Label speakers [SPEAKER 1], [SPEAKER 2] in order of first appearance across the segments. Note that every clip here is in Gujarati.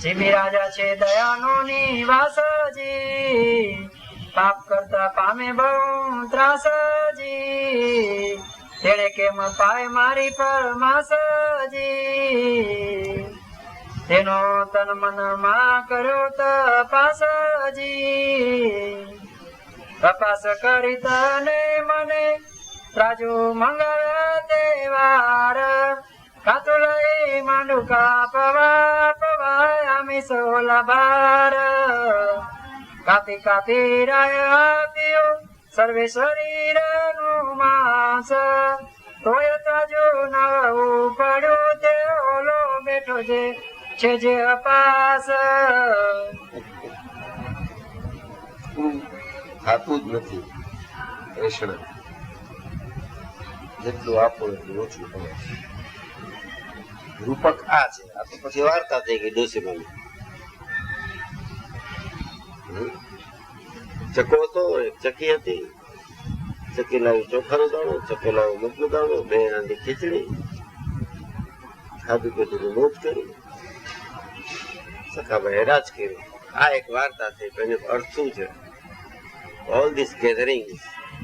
[SPEAKER 1] જીબી રાજા છે દયાનો નિવાસજી, પાપ કરતા પામે બહુ ત્રાસજી, તેણે કેમ પાય મારી પરમાસજી, તેનો તન મન માં કર્યો તપાસજી, તપાસ કરી તને મને રાજુ મંગળ તહેવાર, કાતું લઈ માંડું કાપવા પવાય આમી સોલા બાર, કાપી કાપી રાય આપ્યું સર્વે શરીર નું માંસ, તોય તાજુ નવું પડ્યું તે ઓલો બેઠો છે જે અપાસ.
[SPEAKER 2] થતું જ નથી રેષણ, જેટલું આપો એટલું ઓછું પડે. રૂપક આ છે. આ તો પછી વાર્તા થઈ ગઈ ડોસીમાની. ચકો હતો, એક ચકી હતી, ચકી લાવી ચોખાનું દાણું, ચકો લાવી મગનું દાણું, બે આંધી ખીચડી, ખાધું પીધું મોજ કરી, સખાભાઈ રાજ કર્યું. આ એક વાર્તા થઈ. એનો અર્થ શું છે? All these gatherings,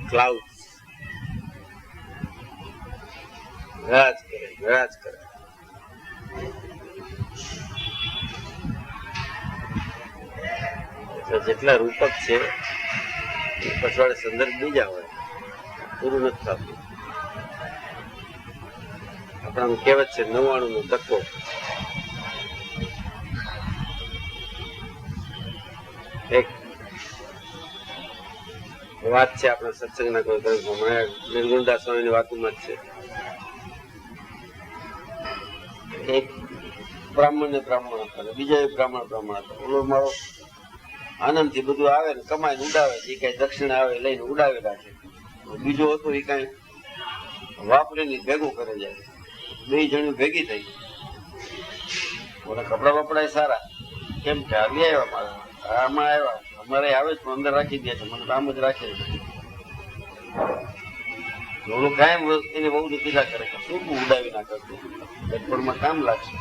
[SPEAKER 2] clouds, રાજ કરે, રાજ કરે. જેટલા રૂપક છે પછવાડે સંદર્ભ બીજા હોય, પૂરું નથી થતું. આપણા કહેવત છે 99 નો ધક્કો. એક વાત છે આપણા સત્સંગના કોઈ નિર્ગુણદાસ સ્વામીની વાતમાં જ છે. એક બ્રાહ્મણ ને બ્રાહ્મણ હતા, બીજા બ્રાહ્મણ હતા. ઓલો મારો આનંદ થી બધું આવે ને કમાઈને ઉડાવે, જે કઈ દક્ષિણ આવે લઈને ઉડાવી રાખે. બીજો હતો એ કઈ વાપરીને ભેગું કરે જાય. બે જણું ભેગી થઈ. ઓલા કપડા બપડા સારા, કેમ કે આવી આવ્યા મારા, આમાં આવ્યા, અમારે આવે છે અંદર રાખી દે છે, મને આમ જ રાખે છે. ઓલું કાયમ એને બહુ કીધા કરે કે શું ઉડાવી ના કરતું, ગઢપણમાં કામ લાગશે.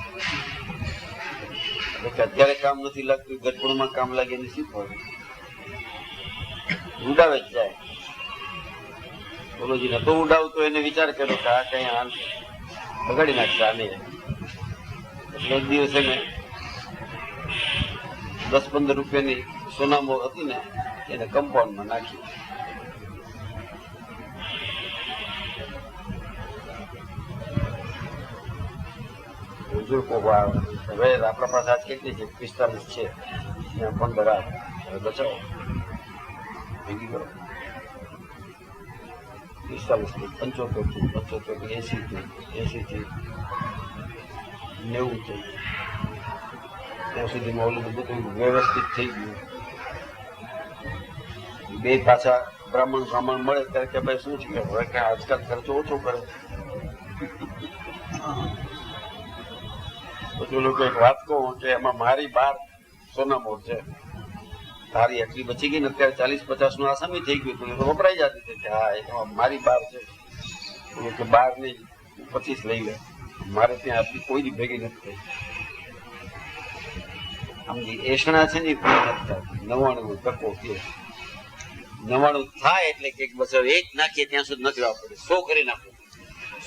[SPEAKER 2] અત્યારે કામ નથી લાગતું, ગઢપણમાં કામ લાગે એને શું થયું? ઉડાવે જ જાય. બોલોજી નતો ઉડાવતો, એને વિચાર કર્યો કે આ કઈ હાલ બગાડી નાખશે આને. એટલે એક દિવસ એને 10-15 રૂપિયાની સોનામોર હતી ને એને કમ્પાઉન્ડમાં નાખી. હવે આપણા પાસે આજ કેટલી છે? 45 છે, 15 આવે. હવે બચાવો, ભેગી કરો. 45 થી 75 થી 80 થી 90 થઈ, ત્યાં સુધીમાં ઓલું બધું વ્યવસ્થિત થઈ ગયું. બે પાછા બ્રાહ્મણ મળે ત્યારે કે ભાઈ શું છે કે હવે કે આજકાલ ખર્ચો ઓછો કરે. પછી લોકો એક વાત કહું કે એમાં મારી 12 સોનામોર છે, તારી આટલી બચી ગઈ ને અત્યારે 40-50 નું આસામી થઈ ગયું હતું, એ વપરાઈ જતી હતી કે હા એમાં મારી 12 છે. કે 12 નહીં 25 લઈ લે, મારે ત્યાં આટલી કોઈ ભેગી નથી થઈ. આમ જે એસણા છે ને એ પૂરી નથી થતી. 99 ટકો કે 99 થાય એટલે કે બસ એક નાખીએ ત્યાં સુધી નથી વાપરે, 100 કરી નાખો.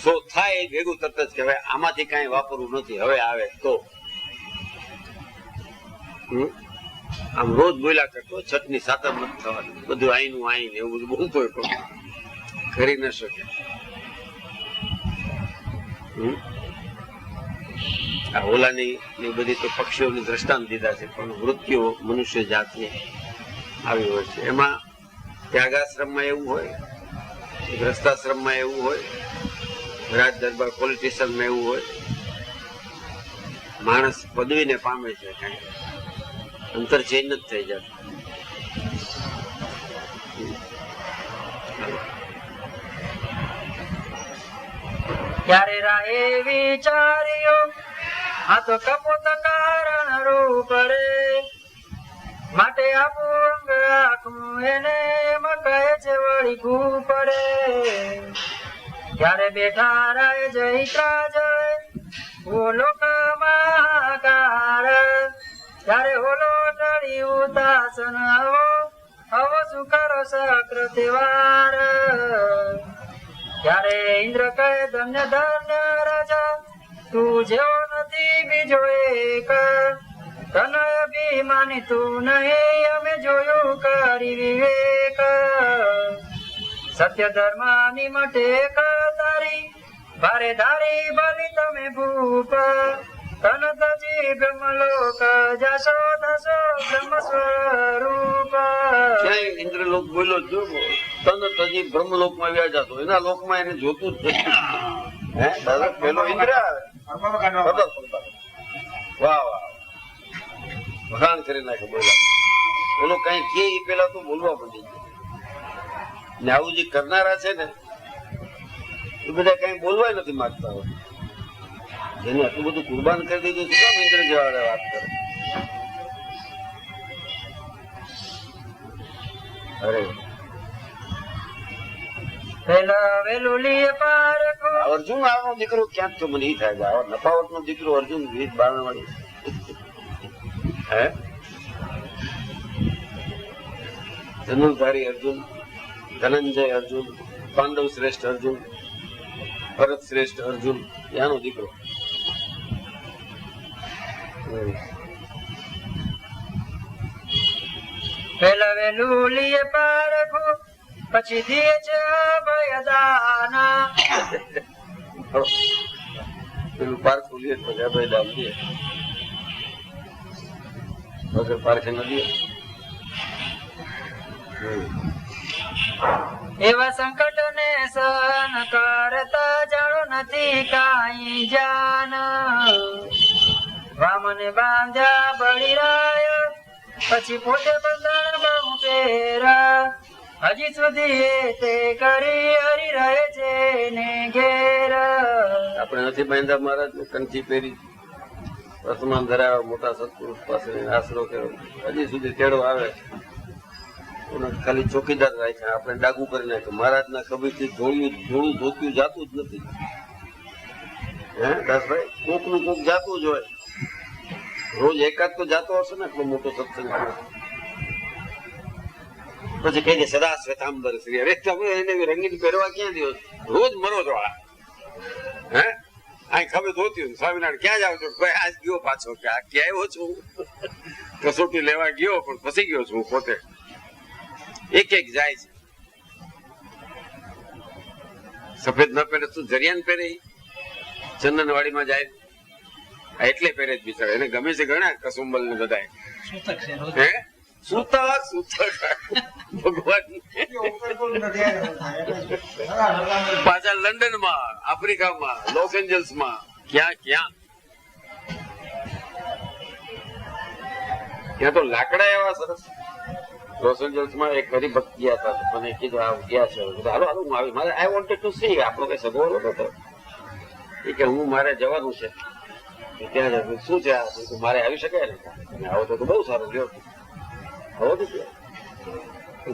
[SPEAKER 2] 100 થાય એ ભેગું તરત જ કે હવે આમાંથી કઈ વાપરવું નથી, હવે આવે તો. આમ રોજ બોલ્યા કરતો છઠની સાતમ નથી થવાની, બધું આઈનું આઈને એવું બધું બોલતો પણ કરી ન શકે. આ ઓલાની બધી તો પક્ષીઓની દ્રષ્ટાંત દીધા છે, પણ વૃત્તિઓ મનુષ્ય જાતની આવી હોય છે. એમાં ત્યાગાશ્રમમાં એવું હોય, ગ્રસ્તાશ્રમમાં એવું હોય, રાજ દરબાર પોલિટિશિયનમાં એવું હોય. માણસ પદવીને પામે છે, કઈ અંતર ચેન્જ જ થઈ જાય.
[SPEAKER 1] ત્યારે રાહે વિચાર્યો આ તો કપોત કારણ રૂપ રે, માટે આપું અંગ આખું એને મકાય છે વળી પડે. ત્યારે બેઠા રાય જયત્રા જય બોલો મહાકાર, ત્યારે હોલો ટળી ઉતાસન આવો શું કરો સકૃતિ વાર. ત્યારે ઇન્દ્ર કહે ધન્ય ધન્ય રાજા, તું જેવો નથી બીજો એક. તનય અભિમાની તું નહીં, અમે જોયું કરી વિવેક. સત્ય ધર્મ ની મટે તારી, ભારે ધારી બલી તમે ભૂપ. તન તજી બ્રહ્મલોક જશો દશો બ્રહ્મ સ્વરૂપ.
[SPEAKER 2] ઇન્દ્રલોક બોલ્યો જો તન તજી બ્રહ્મલોક માં વ્યા જતો, એના લોક માં એને જોતું જ નથી. હે દાદા પેલો ઇન્દ્ર વાહ વાહ વખાણ કરી નાખે બોલા. પેલો કઈ કે પેલા તો બોલવા પડી જાય ને. આવું જે કરનારા છે ને એ બધા કઈ બોલવાય નથી માંગતા હોય. જેને આટલું બધું કુરબાન કરી દીધું છે, કેમ ઇન્દ્ર જેવા વાત કરે? અરે અર્જુન આવનો દીકરો ક્યાંક તો મને ઈ થાય છે. આવા નફાવટ નો દીકરો અર્જુન વીર બારણવાળી હે ધનુર્ધારી અર્જુન, ધનંજય અર્જુન, પાંડવ શ્રેષ્ઠ અર્જુન, ભરત શ્રેષ્ઠ અર્જુન, યાનો દીકરો.
[SPEAKER 1] પેલા વેલું લીએ પારખું, પછી દીએ છે અભયદાના.
[SPEAKER 2] પેલું પારખું લે પછી અભયદાન દે, વગર પારખે ન દે.
[SPEAKER 1] એવા સંકટ ને સહન કરતા જાણો નથી કાંઈ જાન. વામને બાંધ્યા બળીરાય, પછી પોતે બંધન બહુ પેરા. હજી સુધી તે કરી હરી રહે છે ને ઘેર.
[SPEAKER 2] આપણે નથી બાંધ્યા મહારાજ ને કંઠી પહેરી, વર્તમાન ધરાવે મોટા સત્પુરુષ પાસે આશરો કર્યો, હજી સુધી તેડો આવે. ખાલી ચોકીદાર રાખ્યા, આપણે ડાગુ કરી નાખ્યું. મહારાજ ના કબીર થી ધોળું ધોત્યું જાતું જ નથી. હે દાસભાઈ, કોક નું કોક જાતું જ હોય. રોજ એકાદ તો જાતો હશે ને એટલો મોટો સત્સંગ. પછી કઈ દે સદા શ્વેતાંબર શ્રી. અરે તમે એને રંગીન પહેરવા ક્યાં દો? રોજ મરો છો આ. હે આ ખબર ધોતી સ્વામિનારાયણ ક્યાં જાવ છો? કોઈ આજ ગયો પાછો, ક્યાં આવ્યો છું? કસોટી લેવા ગયો પણ ફસી ગયો છું પોતે. એક એક જાય છે. સફેદ ન પહેરે તું જરિયાન પહેરે, ચંદનવાડી માં જાય એટલે પહેરે જ બિચારા. એને ગમે છે ઘણા કસુંબલ ને બધા. હે સૂતક ભગવાન પાછા લંડન માં, આફ્રિકામાં, લોસ એન્જલ્સ માં, ક્યાં ક્યાં ત્યાં તો લાકડા એવા સરસ. લોસ એન્જલ્સ માં એક હરિભક્ત ગયા હતા, મને કીધું આ ગયા છે. હાલો હાલો હું આવી, મારે આઈ વોન્ટેડ ટુ સી. આપણો કઈ સગવડ નતો એ કે હું મારે જવાનું છે ત્યાં. શું છે મારે આવી શકાય ને? આવો તો બહુ સારું લ્યો.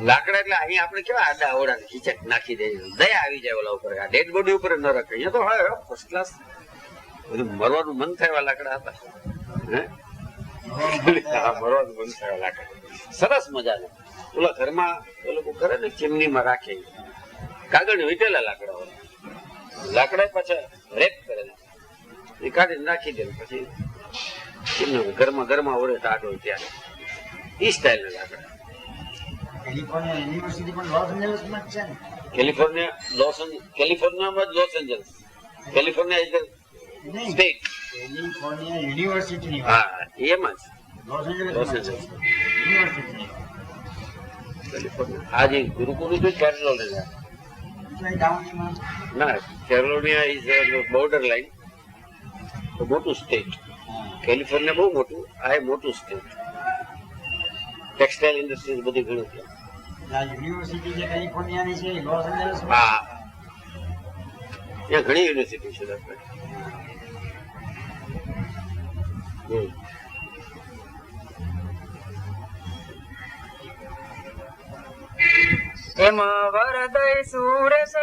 [SPEAKER 2] લાકડા એટલે અહીંયા આપણે કેવા આડા અવડા ખીચક નાખી દે, દયા આવી જાય ઓલા ઉપર. આ ડેડ બોડી ઉપર ન રાખે. અહીંયા તો હા ફર્સ્ટ ક્લાસ બધું મરવાનું મન થાય એવા લાકડા હતા. હે મરવાનું મન થાય લાકડા સરસ મજાના. ઓલા ઘરમાં એ લોકો કરે ને ચીમનીમાં રાખે, કાગળ વીટેલા લાકડા હોય. લાકડા પાછા રેપ કરેલા એ કાઢીને નાખી દે. પછી ઘરમાં ઘરમાં ઓળે ટાટ હોય ત્યારે ઈ સ્ટાઇલ ના લાકડા. કેલિફોર્નિયામાં જ loss angels. California is state. હા એમાં જ લોસ એન્જલ્સ. કેલિફોર્નિયા આ જે ગુરુકુલ હતું કેરોલિના. ના, કેરોલિના ઇઝ બોર્ડર લાઈન. મોટું સ્ટેટ. કેલિફોર્નિયા બહુ મોટું, આ મોટું સ્ટેટ. ટેક્સટાઇલ ઇન્ડસ્ટ્રી બધી ઘણી છે.
[SPEAKER 3] યુનિવર્સિટી જે કેલિફોર્નિયાની છે લોસ એન્જલસ.
[SPEAKER 2] હા ત્યાં ઘણી યુનિવર્સિટી છે.
[SPEAKER 1] એમ વરદય સુરેશ